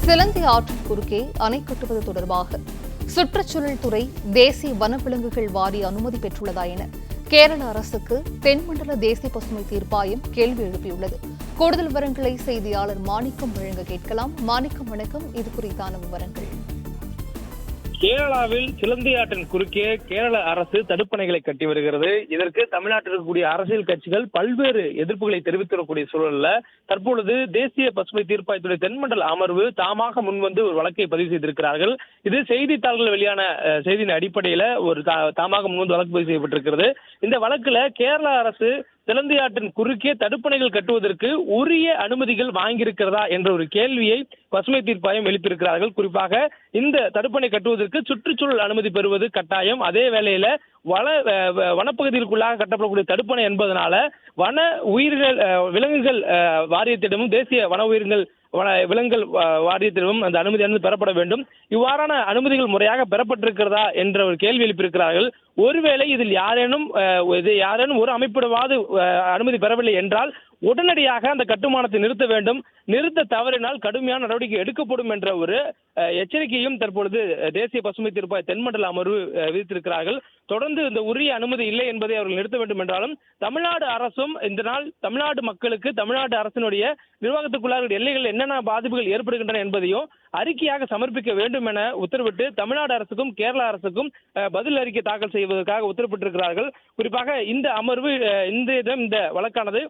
சிலந்தி ஆற்றின் குறுக்கே அணை கட்டுவது தொடர்பாக சுற்றுச்சூழல் துறை தேசிய வனவிலங்குகள் வாரிய அனுமதி பெற்றுள்ளதா என கேரள அரசுக்கு தென்மண்டல தேசிய பசுமை தீர்ப்பாயம் கேள்வி எழுப்பியுள்ளது. கூடுதல் விவரங்களை செய்தியாளர் மாணிக்கம் வழங்க கேட்கலாம். மாணிக்கம், வணக்கம். இது குறித்தான விவரங்கள். கேரளாவில் சிலந்தி ஆற்றின் குறுக்கே கேரள அரசு தடுப்பணைகளை கட்டி வருகிறது. இதற்கு தமிழ்நாட்டில் இருக்கக்கூடிய அரசியல் கட்சிகள் பல்வேறு எதிர்ப்புகளை தெரிவித்து வரக்கூடிய சூழல்ல தற்பொழுது தேசிய பசுமை தீர்ப்பாயத்துடைய தென்மண்டல அமர்வு தாமாக முன்வந்து ஒரு வழக்கை பதிவு செய்திருக்கிறார்கள். இது செய்தித்தாள்கள் வெளியான செய்தியின் அடிப்படையில ஒரு தாமாக முன்வந்து வழக்கு பதிவு செய்யப்பட்டிருக்கிறது. இந்த வழக்குல கேரள அரசு சிலந்தி ஆற்றின் குறுக்கே தடுப்பணைகள் கட்டுவதற்கு உரிய அனுமதிகள் வாங்கியிருக்கிறதா என்ற ஒரு கேள்வியை பசுமை தீர்ப்பாயம் எழுப்பியிருக்கிறார்கள். குறிப்பாக இந்த தடுப்பணை கட்டுவதற்கு சுற்றுச்சூழல் அனுமதி பெறுவது கட்டாயம். அதே வேளையில வனப்பகுதிகளுக்குள்ளாக கட்டப்படக்கூடிய தடுப்பணை என்பதனால வன உயிர்கள் விலங்குகள் வாரியத்திடமும் தேசிய வன உயிர்கள் விலங்குகள் வாரியத்திடமும் அந்த அனுமதியானது பெறப்பட வேண்டும். இவ்வாறான அனுமதிகள் முறையாக பெறப்பட்டிருக்கிறதா என்ற ஒரு கேள்வி எழுப்பியிருக்கிறார்கள். ஒருவேளை இதில் யாரேனும் ஒரு அமைப்பிடமாவது அனுமதி பெறவில்லை என்றால் உடனடியாக அந்த கட்டுமானத்தை நிறுத்த வேண்டும். நிறுத்த தவறினால் கடுமையான நடவடிக்கை எடுக்கப்படும் என்ற ஒரு எச்சரிக்கையும் தற்பொழுது தேசிய பசுமை தீர்ப்பாய தென்மண்டல அமர்வு விதித்திருக்கிறார்கள். தொடர்ந்து இந்த உரிய அனுமதி இல்லை என்பதை அவர்கள் நிறுத்த வேண்டும் என்றாலும் தமிழ்நாடு அரசும் இந்த நாள் தமிழ்நாடு மக்களுக்கு தமிழ்நாடு அரசினுடைய நிர்வாகத்துக்குள்ளாக எல்லைகள் என்னென்ன பாதிப்புகள் ஏற்படுகின்றன என்பதையும் அறிக்கையாக சமர்ப்பிக்க வேண்டும் என உத்தரவிட்டு தமிழ்நாடு அரசுக்கும் கேரள அரசுக்கும் பதில் அறிக்கை தாக்கல் செய்வதற்காக உத்தரவிட்டிருக்கிறார்கள். குறிப்பாக இந்த அமர்வு இந்த வழக்கானது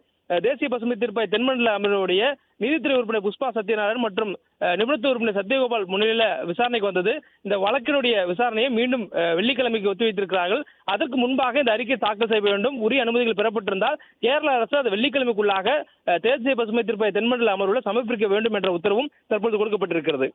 தேசிய பசுமை தீர்ப்பாய தென்மண்டல அமர்வுடைய நீதித்துறை உறுப்பினர் புஷ்பா சத்யநாராயணன் மற்றும் நிபுணத்துவ உறுப்பினர் சத்யகோபால் முன்னிலையில விசாரணைக்கு வந்தது. இந்த வழக்கினுடைய விசாரணையை மீண்டும் வெள்ளிக்கிழமைக்கு ஒத்திவைத்திருக்கிறார்கள். அதற்கு முன்பாக இந்த அறிக்கை தாக்கல் செய்ய வேண்டும். உரிய அனுமதிகள் பெறப்பட்டிருந்தால் கேரள அரசு அது வெள்ளிக்கிழமைக்குள்ளாக தேசிய பசுமை தீர்ப்பாய தென்மண்டல அமர்வுல சமர்ப்பிக்க வேண்டும் என்ற உத்தரவும் தற்போது கொடுக்கப்பட்டிருக்கிறது.